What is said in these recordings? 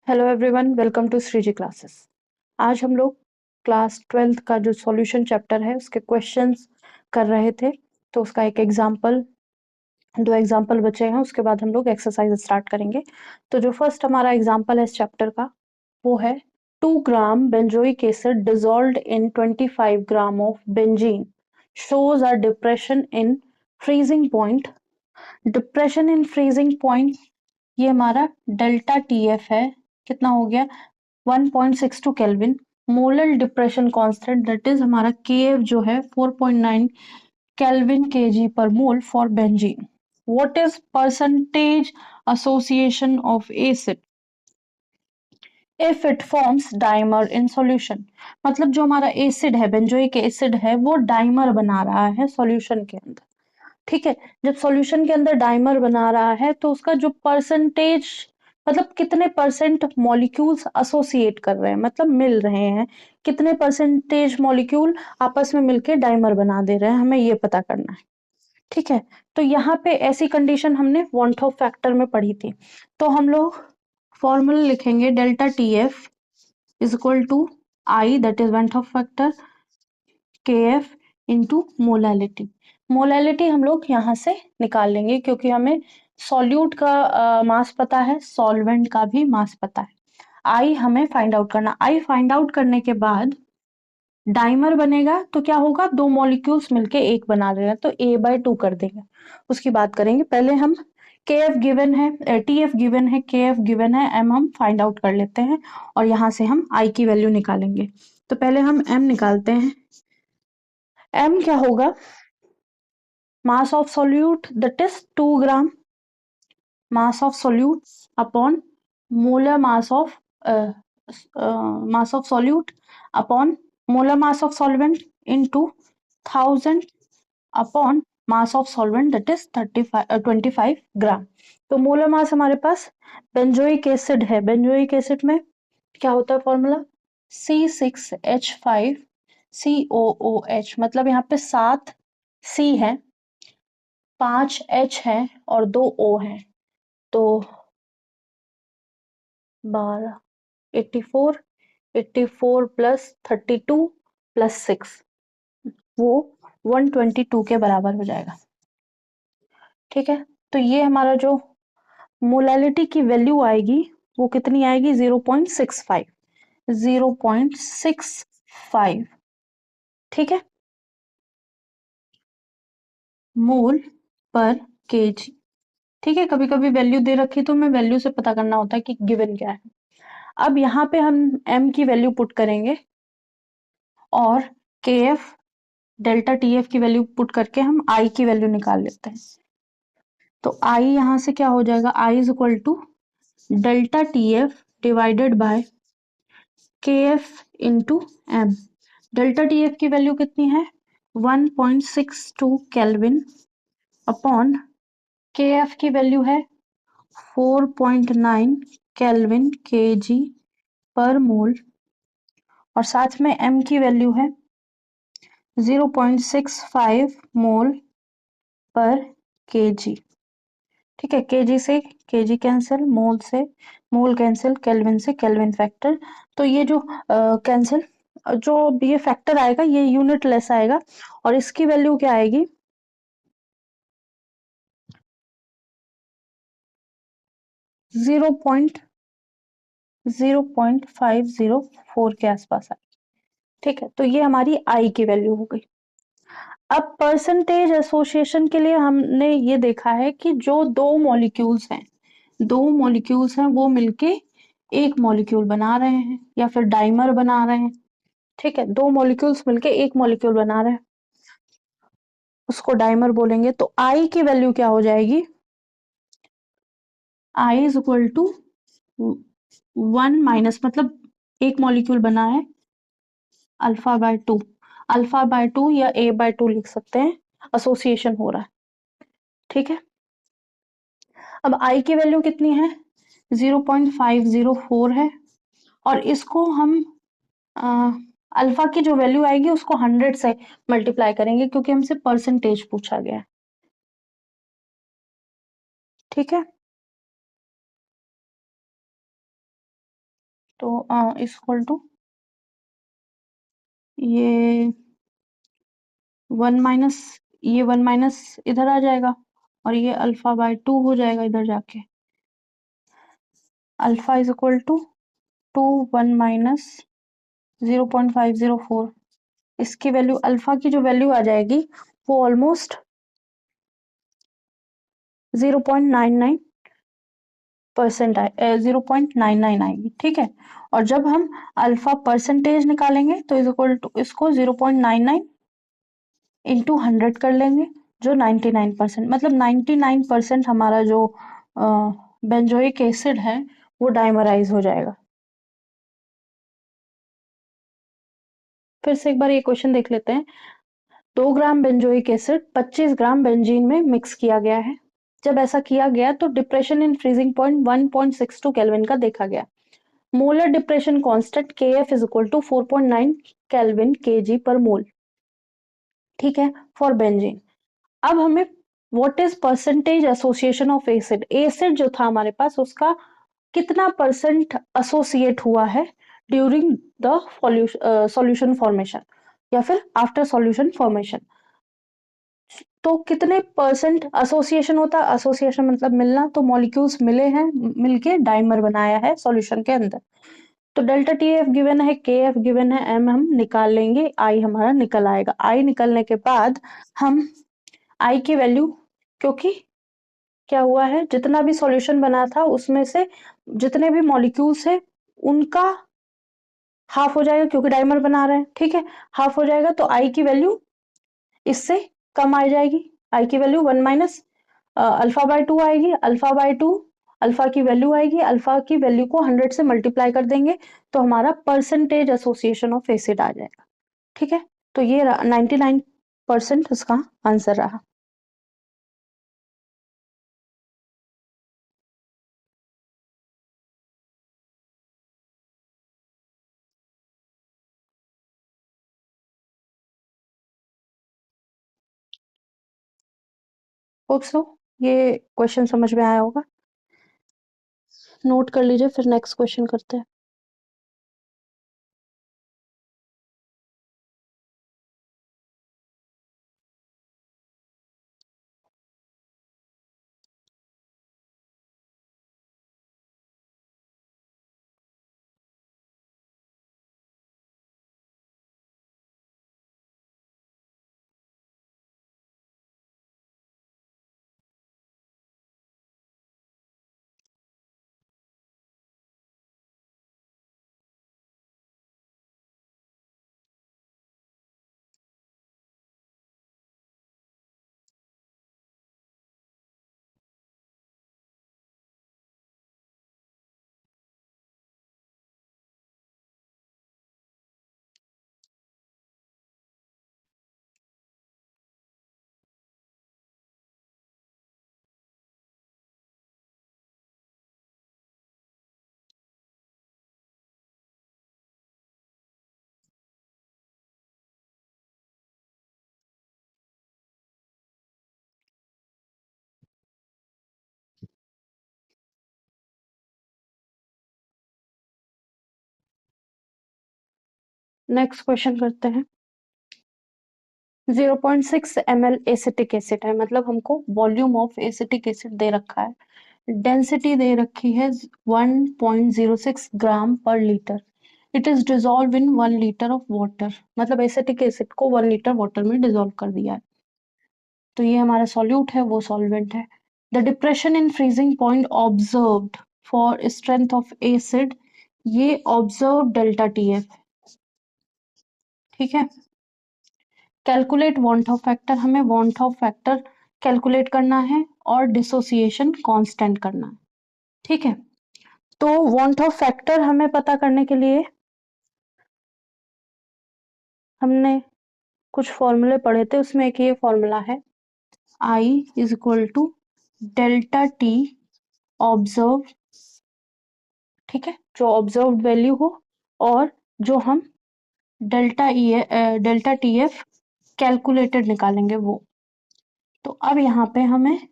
Hello everyone, welcome to Shreeji classes. आज हम लोग क्लास 12th का जो सॉल्यूशन चैप्टर है उसके क्वेश्चंस कर रहे थे। तो उसका एक एग्जांपल, दो एग्जांपल बचे हैं, उसके बाद हम लोग एक्सरसाइज स्टार्ट करेंगे। तो जो फर्स्ट हमारा एग्जांपल है इस चैप्टर का वो है 2 gram benzoic acid dissolved in 25 gram of benzene shows a depression in freezing point। Depression in freezing point, ये हमारा डेल्टा टीएफ है। कितना हो गया? 1.62 kelvin. Molar depression constant that is हमारा केएफ जो है 4.9 kelvin KG per mole for benzene. What is percentage association of acid if it forms dimer in solution. मतलब जो हमारा एसिड है, बेंजोइक एसिड है, वो डाइमर बना रहा है सॉल्यूशन के अंदर। ठीक है, जब सॉल्यूशन के अंदर डाइमर बना रहा है तो उसका जो परसेंटेज, मतलब कितने परसेंट मॉलिक्यूल्स एसोसिएट कर रहे हैं, मतलब मिल रहे हैं, कितने परसेंटेज मॉलिक्यूल आपस में मिलके डाइमर बना दे रहे हैं, हमें ये पता करना है। ठीक है, तो यहाँ पे ऐसी कंडीशन हमने वॉन-थॉप फैक्टर में पढ़ी थी। तो हम लोग फॉर्मूला लिखेंगे delta T F is equal to I, that is van't Hoff factor, K F into molality. Molality हम लोग यहाँ से निकाल लेंगे क्योंकि हमें सॉल्यूट का मास पता है, सॉल्वेंट का भी मास पता है। आई हमें फाइंड आउट करना। आई फाइंड आउट करने के बाद डाइमर बनेगा तो क्या होगा, दो मॉलिक्यूल्स मिलके एक बना रहे हैं तो A/2 कर देंगे। उसकी बात करेंगे। पहले हम के एफ गिवन है, टी एफ गिवन है, के एफ गिवन है, एम हम फाइंड आउट कर लेते हैं और यहाँ से हम आई की वैल्यू निकालेंगे। तो पहले हम एम निकालते हैं। एम क्या होगा? mass of solute, that is 2 gram mass of solute upon molar mass of solute upon molar mass of solvent into 1000 upon mass of solvent, that is 25 ग्राम। तो मोलर मास हमारे पास बेंजोइक एसिड है, benzoic acid में क्या होता है formula? C6H5COOH। मतलब यहाँ पे 7 C है, 5 H है और 2 O है, तो 12, 84 प्लस 32 प्लस 6, वो 122 के बराबर हो जाएगा। ठीक है, तो ये हमारा जो मोलैलिटी की वैल्यू आएगी वो कितनी आएगी? 0.65, 0.65। ठीक है, मोल पर केजी। ठीक है, कभी कभी वैल्यू दे रखी तो हमें वैल्यू से पता करना होता है कि गिवन क्या है। अब यहाँ पे हम m की वैल्यू पुट करेंगे और के एफ डेल्टा टी एफ की वैल्यू पुट करके हम i की वैल्यू निकाल लेते हैं। तो i यहाँ से क्या हो जाएगा? i is equal to delta T F divided by K F into M. Delta T F की वैल्यू कितनी है? 1.62 केल्विन अपॉन के एफ की वैल्यू है 4.9 केल्विन केजी पर मोल और साथ में m की वैल्यू है 0.65 मोल पर केजी। ठीक है, केजी से केजी कैंसिल, मोल से मोल कैंसिल, केल्विन से केल्विन फैक्टर। तो ये जो कैंसिल, जो ये फैक्टर आएगा ये यूनिट लेस आएगा और इसकी वैल्यू क्या आएगी? 0.0504 के आसपास आएगी। ठीक है, तो ये हमारी आई की वैल्यू हो गई। अब परसेंटेज एसोसिएशन के लिए हमने ये देखा है कि जो दो मॉलिक्यूल्स हैं वो मिलके एक मॉलिक्यूल बना रहे हैं या फिर डाइमर बना रहे हैं। ठीक है, दो मॉलिक्यूल्स मिलके एक मॉलिक्यूल बना रहे हैं, उसको डाइमर बोलेंगे। तो आई की वैल्यू क्या हो जाएगी? आई इज इक्वल टू 1 माइनस, मतलब एक मॉलिक्यूल बना है अल्फा बाय 2 या A/2 लिख सकते हैं, एसोसिएशन हो रहा है। ठीक है, अब आई की वैल्यू कितनी है? 0.504 है और इसको हम अल्फा की जो वैल्यू आएगी उसको 100 से मल्टीप्लाई करेंगे क्योंकि हमसे परसेंटेज पूछा गया है। ठीक है, तो इक्वल टू ये 1 ये 1 इधर आ जाएगा और ये α/2 हो जाएगा इधर जाके। Alpha is equal to 1 minus 0.504। इसकी वैल्यू, अल्फा की जो वैल्यू आ जाएगी वो ऑलमोस्ट 0.99% 0.99 आएगी। ठीक है, और जब हम अल्फा परसेंटेज निकालेंगे तो इज इक्वल टू इसको 0.99 इंटू 100 कर लेंगे, जो 99%, मतलब 99% हमारा जो बेंजोइक एसिड है वो डाइमराइज हो जाएगा। फिर से एक बार ये क्वेश्चन देख लेते हैं। 2 gram benzoic acid 25 gram benzene में मिक्स किया गया है। जब ऐसा किया गया तो depression in freezing point 1.62 kelvin का देखा गया। Molar depression constant Kf is equal to 4.9 kelvin Kg per mole. ठीक है, फॉर बेंजीन। अब हमें what is percentage association of acid, acid जो था हमारे पास उसका कितना परसेंट एसोसिएट हुआ है ड्यूरिंग द सॉल्यूशन फॉर्मेशन या फिर आफ्टर सॉल्यूशन फॉर्मेशन। तो कितने परसेंट एसोसिएशन होता है, एसोसिएशन मतलब मिलना, तो मॉलिक्यूल्स मिले हैं, मिलके डाइमर बनाया है सॉल्यूशन के अंदर। तो डेल्टा टी एफ गिवन है, के एफ गिवन है, एम हम निकाल लेंगे, आई हमारा निकल आएगा। आई निकलने के बाद हम आई की वैल्यू, क्योंकि क्या हुआ है जितना भी सॉल्यूशन बना था उसमें से जितने भी मॉलिक्यूल्स है उनका हाफ हो जाएगा, क्योंकि डाइमर बना रहे हैं। ठीक है, हाफ हो जाएगा तो आई की वैल्यू इससे कम आ जाएगी। आई की वैल्यू 1 अल्फा/2 आएगी। अल्फा/2 अल्फा की वैल्यू आएगी, अल्फा की वैल्यू को 100 से मल्टीप्लाई कर देंगे तो हमारा परसेंटेज एसोसिएशन ऑफ एसिड आ जाएगा। ठीक है, तो ये 99% इसका आंसर रहा। होप सो ये क्वेश्चन समझ में आया होगा। नोट कर लीजिए, फिर नेक्स्ट क्वेश्चन करते हैं। नेक्स्ट क्वेश्चन करते हैं। 0.6 ml एसिटिक एसिड है, मतलब हमको वॉल्यूम ऑफ एसिटिक एसिड दे रखा है, डेंसिटी दे रखी है 1.06 ग्राम पर litre. It is dissolve in 1 litre of water, मतलब एसिटिक एसिड को 1 लीटर वाटर में डिजोल्व कर दिया है। तो ये हमारा सॉल्यूट है, वो सॉल्वेंट है। The depression in freezing point observed for strength of acid, ये ऑब्जर्व डेल्टा टी एफ। ठीक है, कैलकुलेट वॉन्ट ऑफ फैक्टर, हमें वॉन्ट ऑफ फैक्टर कैलकुलेट करना है और डिसोसिएशन कांस्टेंट करना है। ठीक है, तो वॉन्ट ऑफ फैक्टर हमें पता करने के लिए हमने कुछ फॉर्मूले पढ़े थे, उसमें एक ये फॉर्मूला है, i is equal to delta T observe. ठीक है, जो ऑब्जर्व वैल्यू हो और जो हम डेल्टा टी एफ कैलकुलेटेड निकालेंगे वो। तो अब यहाँ पे हमें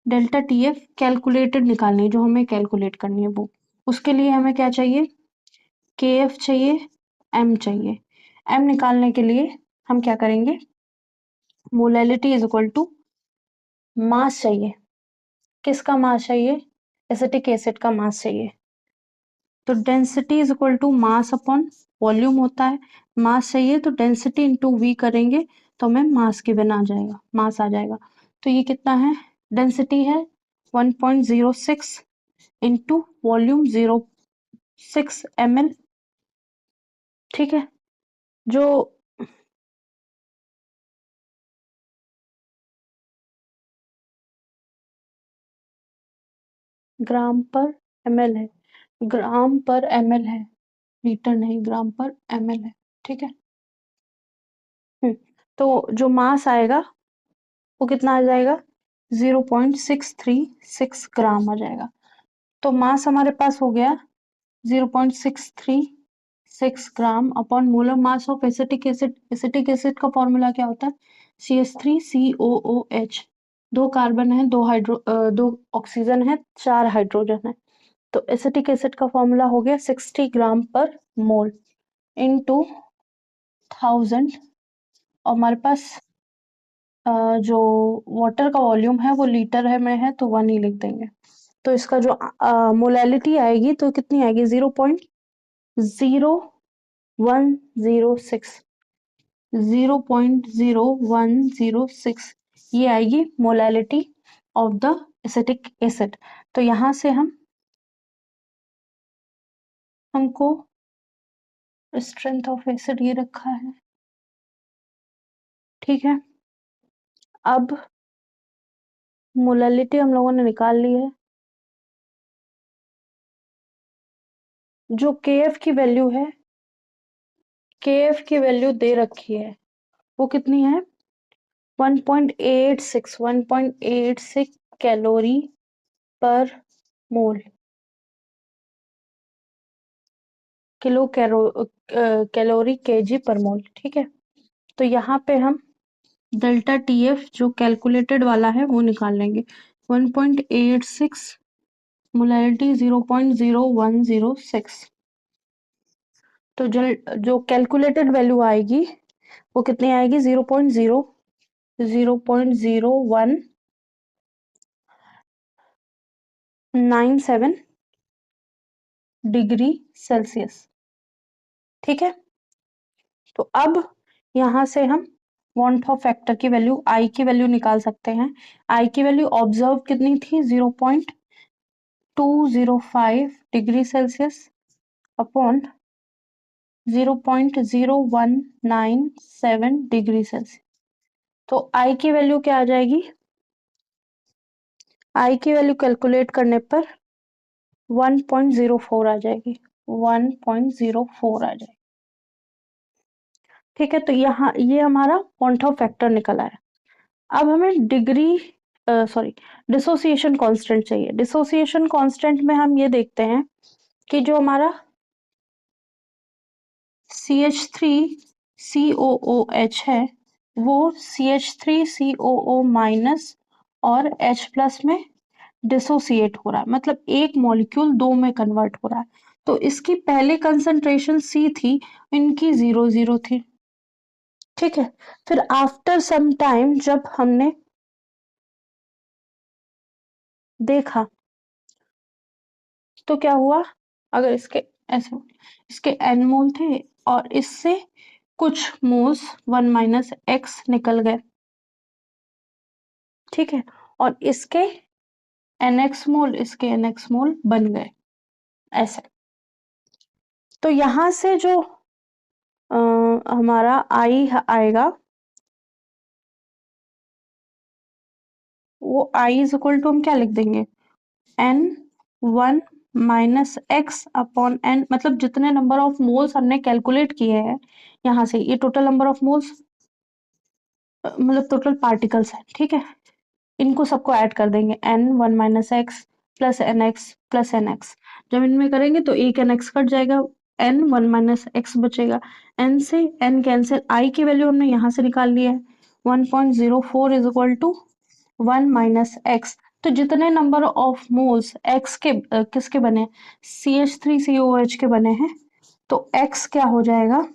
डेल्टा टी एफ कैलकुलेटेड निकालनी है, जो हमें कैलकुलेट करनी है वो, उसके लिए हमें क्या चाहिए, KF चाहिए, M चाहिए। M निकालने के लिए हम क्या करेंगे, molality is equal to mass चाहिए। किसका मास चाहिए, एसिटिक एसिड का मास चाहिए। तो density is equal to mass upon volume होता है। मास चाहिए तो डेंसिटी इंटू वी करेंगे तो हमें मास गिवन आ जाएगा, मास आ जाएगा। तो ये कितना है, डेंसिटी है 1.06 इंटू वॉल्यूम 0.6 ml। ठीक है, जो ग्राम पर ml है, ग्राम पर ml है, लीटर नहीं, ग्राम पर ml है। ठीक है। तो जो मास आएगा वो कितना आ जाएगा, 0.636 ग्राम आ जाएगा। तो मास हमारे पास हो गया 0.636 ग्राम upon molar mass of acetic acid. Acetic acid का फॉर्मूला क्या होता है, CH3COOH। दो कार्बन है, दो ऑक्सीजन है, 4 हाइड्रोजन है। तो एसिटिक एसिड का फॉर्मूला हो गया 60 ग्राम पर मोल इनटू 1000। और हमारे पास जो वाटर का वॉल्यूम है वो लीटर है में है तो 1 ही लिख देंगे। तो इसका जो मोलैलिटी आएगी तो कितनी आएगी, 0.0106, 0.0106 ये आएगी molality of the acetic acid. तो यहाँ से हमको स्ट्रेंथ ऑफ एसिड ये रखा है। ठीक है, अब मोलैलिटी हम लोगों ने निकाल ली है। जो KF की वैल्यू है, KF की वैल्यू दे रखी है, वो कितनी है, 1.86 कैलोरी पर मोल, कैलोरी केजी पर मोल। ठीक है, तो यहाँ पे हम डेल्टा TF जो कैलकुलेटेड वाला है वो निकाल लेंगे। 1.86 मोलैलिटी 0.0106। तो जो कैलकुलेटेड वैल्यू आएगी वो कितनी आएगी, 0.0197 डिग्री सेल्सियस। ठीक है, तो अब यहाँ से हम वॉन फॉर फैक्टर की वैल्यू, आई की वैल्यू निकाल सकते हैं। आई की वैल्यू ऑब्जर्व कितनी थी, 0.205 degree Celsius upon 0.0197 degree Celsius. तो आई की वैल्यू क्या आ जाएगी, आई की वैल्यू कैलकुलेट करने पर 1.04 आ जाएगी, 1.04 आ जाएगी। ठीक है, तो यहाँ ये हमारा पॉइंट ऑफ फैक्टर निकल आया। अब हमें डिसोसिएशन कांस्टेंट चाहिए। डिसोसिएशन कांस्टेंट में हम ये देखते हैं कि जो हमारा CH3COOH है वो CH3COO माइनस और H प्लस में डिसोसिएट हो रहा है, मतलब एक मॉलिक्यूल दो में कन्वर्ट हो रहा है। तो इसकी पहले कंसंट्रेशन C थी, इनकी 0 थी। ठीक है, फिर आफ्टर सम टाइम जब हमने देखा तो क्या हुआ, अगर इसके ऐसे इसके n मोल थे और इससे कुछ मोल्स 1 माइनस एक्स निकल गए। ठीक है, और इसके nx मोल, इसके nx मोल बन गए ऐसे। तो यहां से जो हमारा आई आएगा वो आई इज इक्वल टू हम क्या लिख देंगे, n1 minus x upon n, मतलब जितने नंबर ऑफ मोल्स हमने कैलकुलेट किए हैं यहाँ से, ये टोटल नंबर ऑफ मोल्स मतलब टोटल पार्टिकल्स है। ठीक है, इनको सबको ऐड कर देंगे, n1 minus X plus N X plus N X. जब इनमें करेंगे तो एक एन एक्स कट जाएगा, n1 माइनस एक्स बचेगा, n से n कैंसिल, आई की वैल्यू हमने यहाँ से निकाल ली है 1.04 is equal to 1 minus X. तो जितने नंबर ऑफ मोल्स x के किसके बने, CH3COOH के बने हैं, तो x क्या हो जाएगा,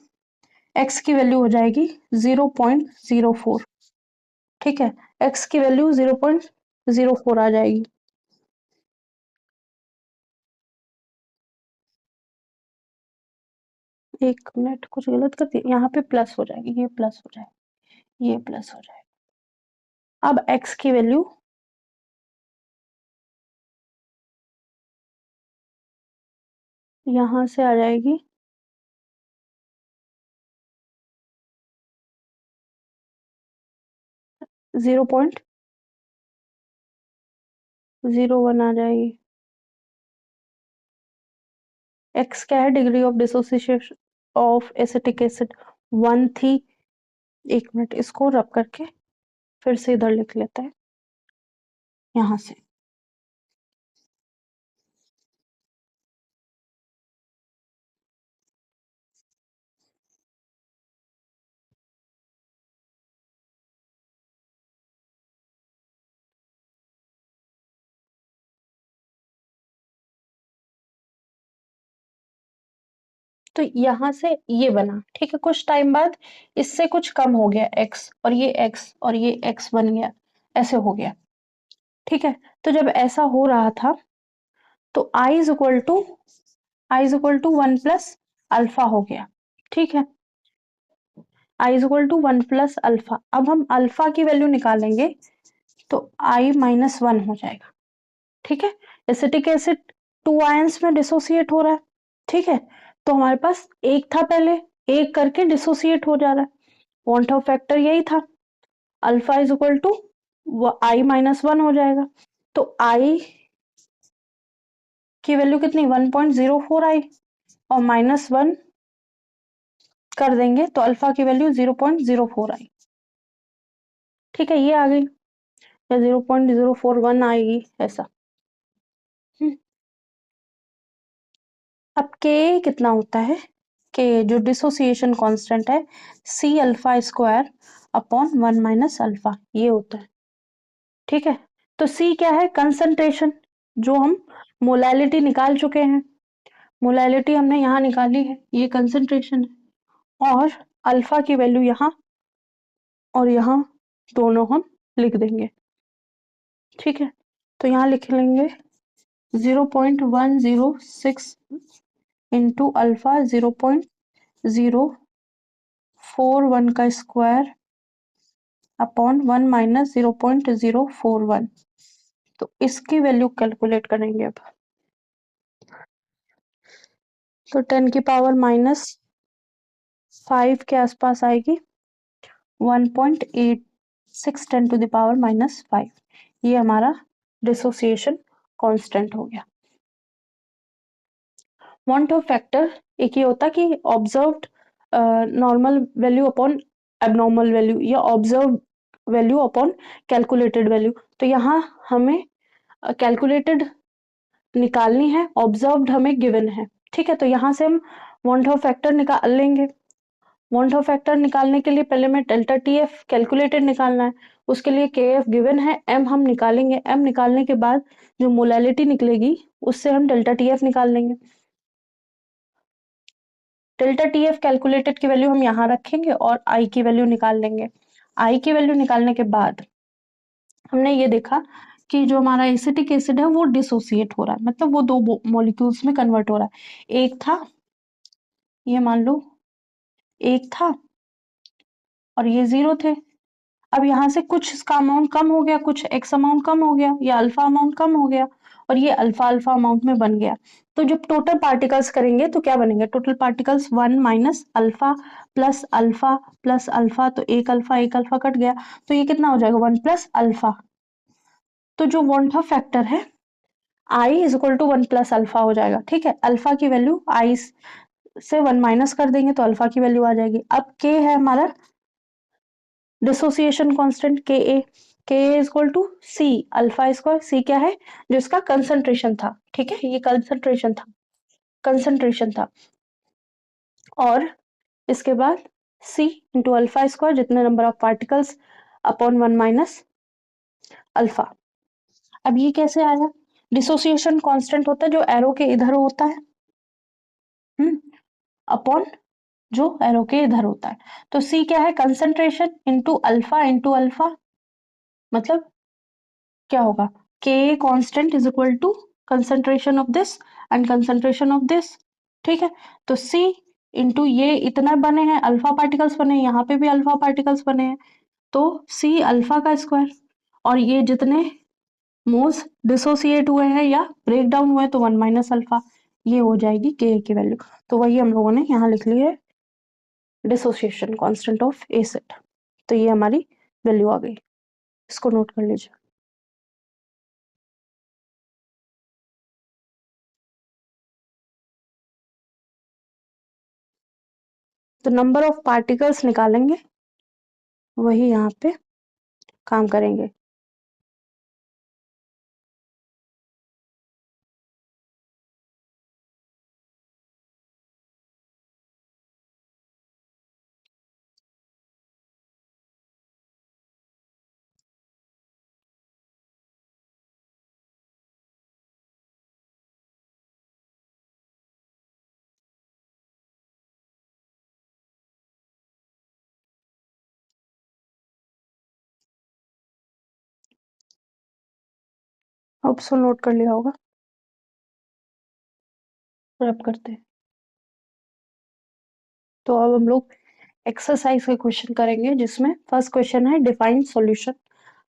x की वैल्यू हो जाएगी 0.04। ठीक है, x की वैल्यू 0.04 आ जाएगी। एक मिनट, कुछ गलत करती, यहाँ पे प्लस हो जाएगी, ये प्लस हो जाएगा, ये प्लस हो जाएगा। अब x की वैल्यू यहां से आ जाएगी 0.01 आ जाएगी। x क्या है, degree of dissociation of acetic acid 1 थी। एक मिनट, इसको रब करके फिर से इधर लिख लेते हैं, यहां से। तो यहां से ये बना, ठीक है, कुछ टाइम बाद इससे कुछ कम हो गया x, और ये x और ये x बन गया, ऐसे हो गया। ठीक है, तो जब ऐसा हो रहा था तो I is equal to 1 plus alpha हो गया। ठीक है, I=1 प्लस अल्फा। अब हम अल्फा की वैल्यू निकालेंगे तो I-1 हो जाएगा। ठीक है, एसिटिक एसिड 2 आयंस में डिसोसिएट हो रहा है। ठीक है, तो हमारे पास एक था पहले, एक करके डिसोसिएट हो जा रहा है, वॉन्ट ऑफ फैक्टर यही था, alpha is equal to I-1 हो जाएगा। तो I की वैल्यू कितनी, 1.04 आई, और -1 कर देंगे तो अल्फा की वैल्यू 0.04 आई। ठीक है, ये आ गई, या 0.041 आएगी ऐसा। अब k कितना होता है, k जो डिसोसिएशन कांस्टेंट है, C alpha square upon 1 minus alpha, ये होता है। ठीक है, तो C क्या है, कंसंट्रेशन, जो हम मोलैलिटी निकाल चुके हैं, मोलैलिटी हमने यहाँ निकाली है, ये कंसंट्रेशन है, और अल्फा की वैल्यू यहाँ और यहाँ दोनों हम लिख देंगे। ठीक है, तो यहाँ लिख लेंगे 0.106 इंटू अल्फा 0.041 का स्क्वायर अपॉन 1 माइनस 0.041। तो इसकी वैल्यू कैलकुलेट करेंगे अब, तो 10 की पावर -5 के आसपास आएगी, 1.86 10 टू द पावर -5। ये हमारा डिसोसिएशन कांस्टेंट हो गया। वॉन्ट ऑफ फैक्टर एक ये होता कि observed normal value upon abnormal value, या observe value upon calculated value. तो यहाँ हमें कैलकुलेटेड निकालनी है, ऑब्जर्व्ड हमें गिवन है। ठीक है, तो यहाँ से हम वॉन्ट ऑफ फैक्टर निकाल लेंगे। वॉन्ट ऑफ फैक्टर निकालने के लिए पहले में डेल्टा टी एफ कैलकुलेटेड निकालना है, उसके लिए के एफ गिवन है, एम हम निकालेंगे, एम निकालने के बाद जो मोलैलिटी निकलेगी उससे हम डेल्टा टी एफ निकाल लेंगे। डेल्टा टी एफ कैलकुलेटेड की वैल्यू हम यहाँ रखेंगे और आई की वैल्यू निकाल लेंगे। आई की वैल्यू निकालने के बाद हमने ये देखा कि जो हमारा एसिटिक एसिड है वो डिसोसिएट हो रहा है, मतलब वो दो मॉलिक्यूल्स में कन्वर्ट हो रहा है। एक था, ये मान लो एक था, और ये 0 थे। अब यहाँ से कुछ इसका अमाउंट कम हो गया, कुछ एक्स अमाउंट कम हो गया, या अल्फा अमाउंट कम हो गया, और ये अल्फा अल्फा अमाउंट में बन गया। तो जब टोटल पार्टिकल्स करेंगे तो क्या बनेंगे, total particles 1 minus alpha plus alpha, तो एक अल्फा कट गया, तो ये कितना हो जाएगा, 1 प्लस अल्फा। तो जो वॉन्ट ऑफ फैक्टर है i is equal to 1 plus alpha हो जाएगा। ठीक है, अल्फा की वैल्यू आई से 1 माइनस कर देंगे तो अल्फा की वैल्यू आ जाएगी। अब के है हमारा dissociation constant, K is equal to C alpha square. C क्या है, जो इसका कंसंट्रेशन था। ठीक है, ये कंसंट्रेशन था, और इसके बाद सी इंटू अल्फा स्क्वायर, जितने number of particles upon 1 minus alpha. अब ये कैसे आया? डिसोसिएशन कांस्टेंट होता है जो एरो के इधर होता है, अपॉन जो एरो के इधर होता है। तो सी क्या है? कंसंट्रेशन इंटू अल्फा, मतलब क्या होगा? K constant is equal to concentration of this and concentration of this. ठीक है, तो सी इंटू ये इतना बने हैं अल्फा पार्टिकल्स बने हैं, यहाँ पे भी अल्फा पार्टिकल्स बने हैं, तो सी अल्फा का स्क्वायर, और ये जितने मोल्स डिसोसिएट हुए हैं या ब्रेक डाउन हुए हैं तो 1 - अल्फा, ये हो जाएगी के की वैल्यू। तो वही हम लोगों ने यहाँ लिख ली है, डिसोसिएशन कांस्टेंट ऑफ एसिड। तो ये हमारी वैल्यू आ गई, इसको नोट कर लीजिए। तो नंबर ऑफ पार्टिकल्स निकालेंगे, वही यहाँ पे काम करेंगे। होप सो नोट कर लिया होगा। रब करते हैं। तो अब हम लोग एक्सरसाइज के क्वेश्चन करेंगे, जिसमें फर्स्ट क्वेश्चन है define solution.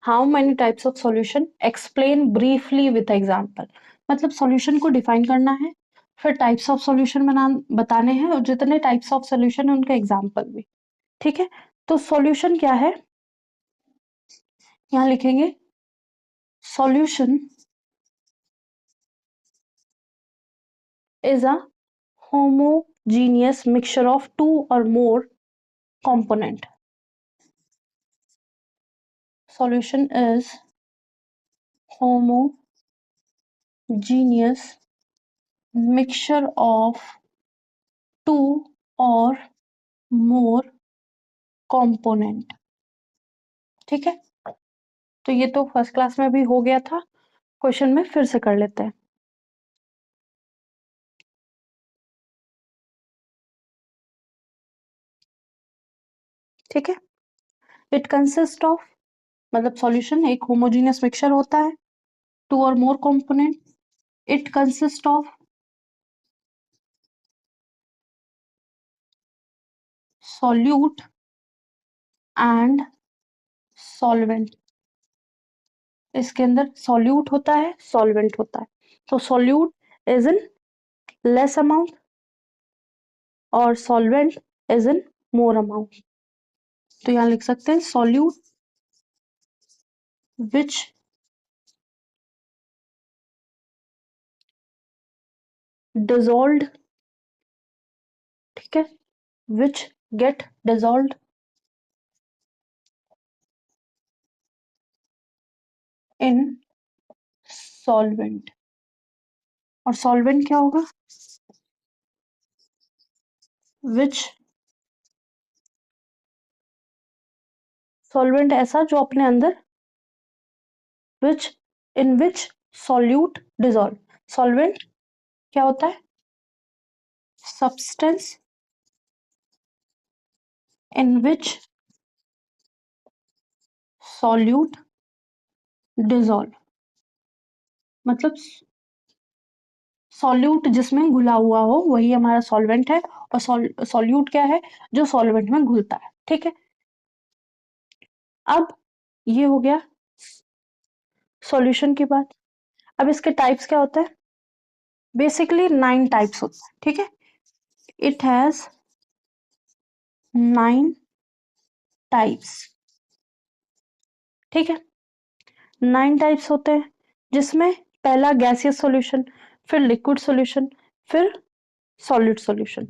How many types of solution, explain briefly with example. मतलब सॉल्यूशन को डिफाइन करना है, फिर टाइप्स ऑफ सॉल्यूशन बताने हैं, और जितने टाइप्स ऑफ सॉल्यूशन है उनका एग्जांपल भी। ठीक है, तो सॉल्यूशन क्या है, यहाँ लिखेंगे solution is a homogeneous mixture of two or more component. Solution is homogeneous mixture of two or more component. ठीक है, तो ये तो फर्स्ट क्लास में भी हो गया था, क्वेश्चन में फिर से कर लेते हैं। ठीक है, इट कंसिस्ट ऑफ, मतलब सॉल्यूशन एक होमोजीनियस मिक्सचर होता है, two or more component. It consist of solute and solvent. इसके अंदर सॉल्यूट होता है, सॉल्वेंट होता है। तो solute is in less amount और solvent is in more amount. तो यहाँ लिख सकते हैं सॉल्यूट विच डिजोल्व्ड, ठीक है, which get dissolved in solvent. और सॉल्वेंट क्या होगा? विच, सॉल्वेंट ऐसा जो अपने अंदर, विच, इन विच सॉल्यूट डिजोल्व। सॉल्वेंट क्या होता है? Substance in which solute dissolve, मतलब सॉल्यूट जिसमें घुला हुआ हो वही हमारा सॉल्वेंट है, और सॉल्यूट क्या है? जो सॉल्वेंट में घुलता है। ठीक है, अब ये हो गया सॉल्यूशन की बात। अब इसके टाइप्स क्या होते हैं? बेसिकली 9 टाइप्स होते हैं। ठीक है, इट हैज 9 टाइप्स। ठीक है, 9 टाइप्स होते हैं, जिसमें पहला गैसियस सॉल्यूशन, फिर लिक्विड सॉल्यूशन, फिर सॉलिड सॉल्यूशन।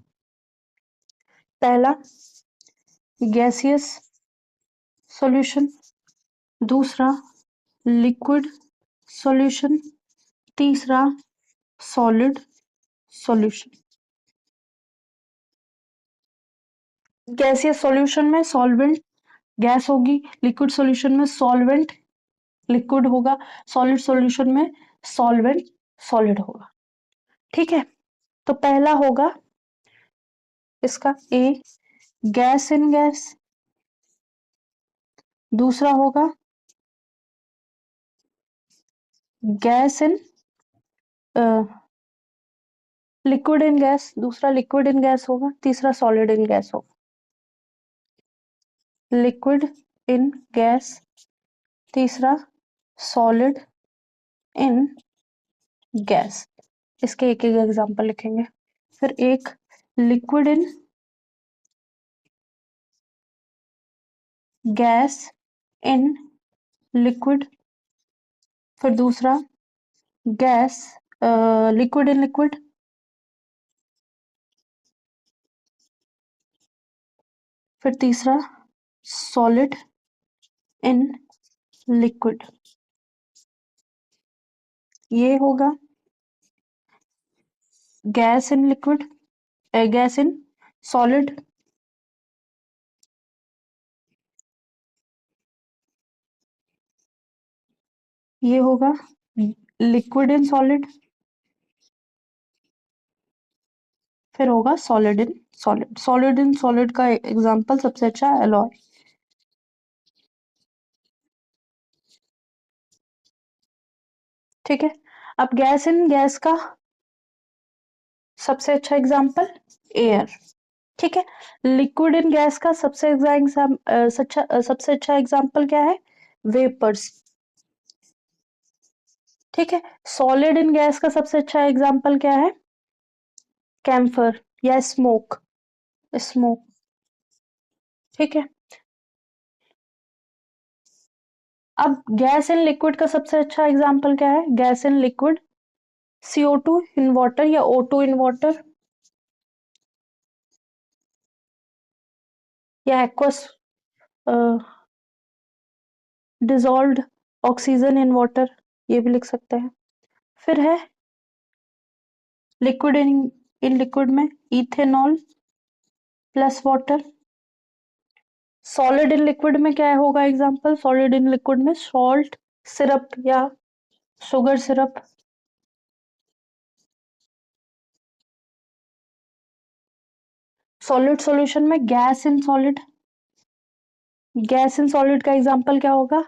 पहला गैसियस सॉल्यूशन, दूसरा लिक्विड सॉल्यूशन, तीसरा सॉलिड सॉल्यूशन। गैसियस सॉल्यूशन में सॉल्वेंट गैस होगी, लिक्विड सॉल्यूशन में सॉल्वेंट लिक्विड होगा, सॉलिड सॉल्यूशन में सॉल्वेंट सॉलिड होगा। ठीक है, तो पहला होगा इसका ए, गैस इन गैस। दूसरा होगा gas in liquid in gas, दूसरा लिक्विड इन गैस होगा, तीसरा सॉलिड इन गैस होगा। लिक्विड इन गैस, तीसरा सॉलिड इन गैस। इसके एक एक एग्जांपल लिखेंगे। फिर एक liquid in gas in liquid, फिर दूसरा गैस लिक्विड इन लिक्विड, फिर तीसरा सॉलिड इन लिक्विड। ये होगा gas in liquid, gas in solid, ये होगा लिक्विड इन सॉलिड, फिर होगा solid in solid. Solid in solid का एग्जांपल सबसे अच्छा एलॉय। ठीक है, अब गैस इन गैस का सबसे अच्छा एग्जांपल एयर। ठीक है, लिक्विड इन गैस का सबसे अच्छा एग्जांपल क्या है? वेपर्स। ठीक है, सॉलिड इन गैस का सबसे अच्छा एग्जांपल क्या है? कैम्फर या स्मोक, स्मोक। ठीक है, अब गैस इन लिक्विड का सबसे अच्छा एग्जांपल क्या है? Gas in liquid, CO2 in water या O2 इन वाटर, या aqueous dissolved oxygen in water, ये भी लिख सकते हैं। फिर है लिक्विड इन लिक्विड में ethanol plus water. Solid in liquid में क्या होगा एग्जांपल? सॉलिड इन लिक्विड में सॉल्ट सिरप या शुगर सिरप। सॉलिड सॉल्यूशन में gas in solid, gas in solid का एग्जांपल क्या होगा?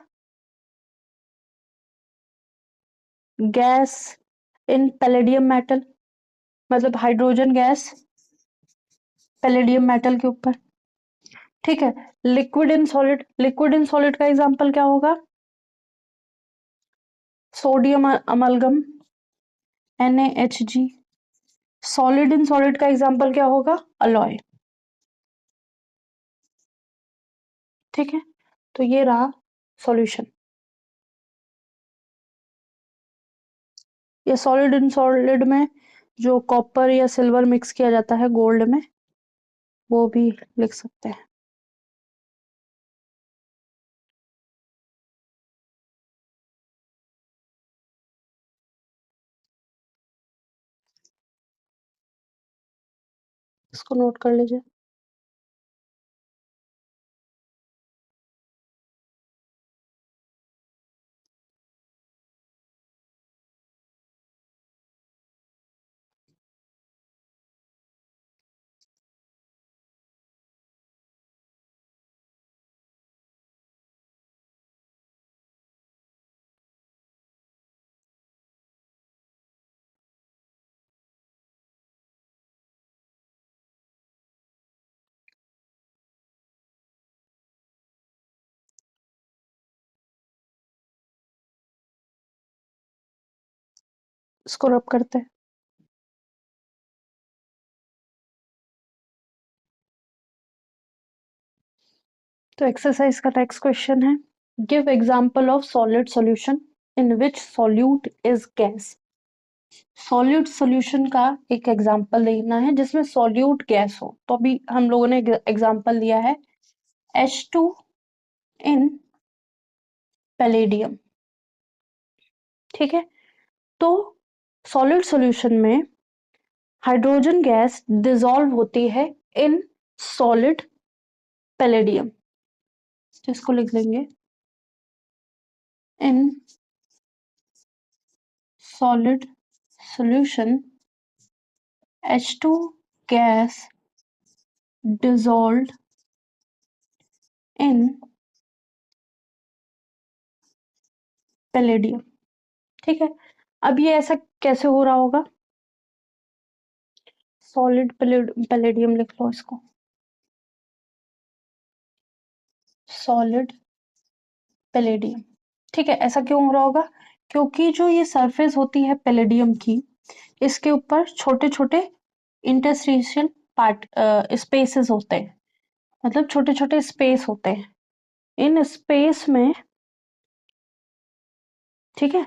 गैस इन पैलेडियम मेटल, मतलब हाइड्रोजन गैस पैलेडियम मेटल के ऊपर। ठीक है, liquid in solid, liquid in solid का एग्जांपल क्या होगा? Sodium amalgam NaHG। Solid in solid का एग्जांपल क्या होगा? अलॉय। ठीक है, तो ये रहा सॉल्यूशन। या सॉलिड इन सॉलिड में जो कॉपर या सिल्वर मिक्स किया जाता है गोल्ड में, वो भी लिख सकते हैं। इसको नोट कर लीजिए। इसको रब करते हैं। तो एक्सरसाइज का नेक्स्ट क्वेश्चन है, give example of solid solution in which solute is gas. Solute solution का एक एग्जांपल देना है जिसमें सॉल्यूट गैस हो। तो अभी हम लोगों ने एग्जांपल दिया है H2 इन पैलेडियम। ठीक है, तो सॉलिड सॉल्यूशन में हाइड्रोजन गैस डिसॉल्व होती है इन सॉलिड पैलेडियम, जिसको लिख लेंगे in solid solution H2 gas dissolved in palladium. ठीक है, अब ये ऐसा कैसे हो रहा होगा? सॉलिड पैलेडियम लिख लो इसको, सॉलिड पैलेडियम। ठीक है, ऐसा क्यों हो रहा होगा? क्योंकि जो ये सरफेस होती है पैलेडियम की, इसके ऊपर छोटे छोटे इंटरस्टिशियल पार्ट स्पेसेस होते हैं, मतलब छोटे छोटे स्पेस होते हैं। इन स्पेस में, ठीक है,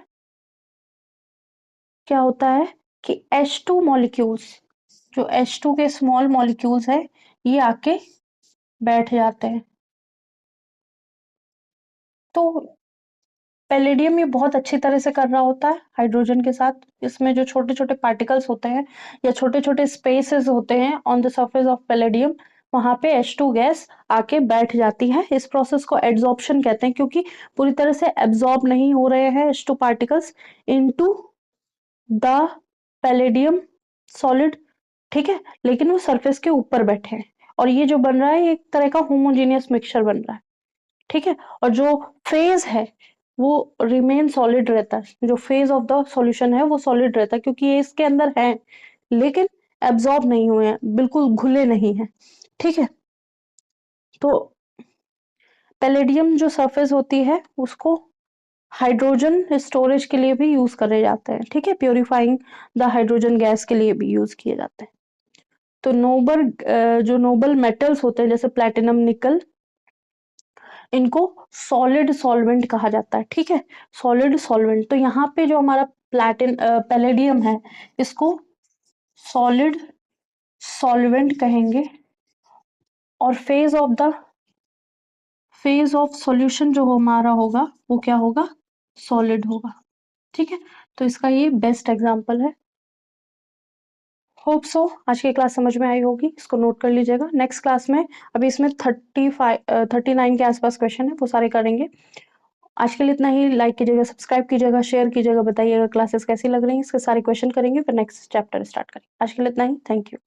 क्या होता है कि H2 मॉलिक्यूल्स, जो H2 के स्मॉल मॉलिक्यूल्स है, ये आके बैठ जाते हैं। तो पैलेडियम ये बहुत अच्छी तरह से कर रहा होता है हाइड्रोजन के साथ। इसमें जो छोटे छोटे पार्टिकल्स होते हैं या छोटे छोटे स्पेसेस होते हैं on the surface of palladium, वहां पे H2 गैस आके बैठ जाती है। इस प्रोसेस को एड्सॉर्प्शन कहते हैं, क्योंकि पूरी तरह से एब्जॉर्ब नहीं हो रहे हैं H2 particles into the palladium solid. ठीक है, लेकिन वो सरफेस के ऊपर बैठे हैं, और ये जो बन रहा है, ये एक तरह का होमोजेनियस मिक्सचर बन रहा है। ठीक है, और जो फेज है वो रिमेन सॉलिड रहता है। जो फेज ऑफ द सॉल्यूशन है वो सॉलिड रहता है, क्योंकि ये इसके अंदर है लेकिन एब्जॉर्ब नहीं हुए हैं, बिल्कुल घुले नहीं हैं। ठीक है, तो पैलेडियम जो सरफेस होती है उसको हाइड्रोजन स्टोरेज के लिए भी यूज करे जाते हैं। ठीक है, प्योरीफाइंग द हाइड्रोजन गैस के लिए भी यूज किए जाते हैं। तो जो नोबल मेटल्स होते हैं जैसे प्लैटिनम, निकल, इनको सॉलिड सॉल्वेंट कहा जाता है। ठीक है, सॉलिड सॉल्वेंट। तो यहाँ पे जो हमारा पैलेडियम है, इसको सॉलिड सॉल्वेंट कहेंगे, और फेज ऑफ सॉल्यूशन जो हमारा होगा वो क्या होगा? सॉलिड होगा। ठीक है, तो इसका ये बेस्ट एग्जांपल है। होप सो आज की क्लास समझ में आई होगी, इसको नोट कर लीजिएगा। नेक्स्ट क्लास में, अभी इसमें 39 के आसपास क्वेश्चन है, वो सारे करेंगे। आज के लिए इतना ही। लाइक कीजिएगा, सब्सक्राइब कीजिएगा, शेयर कीजिएगा, बताइएगा क्लासेस कैसी लग रही हैं, इसके सारे क्वेश्चन करेंगे, फिर नेक्स्ट चैप्टर स्टार्ट करेंगे। आज के लिए इतना ही। Thank you.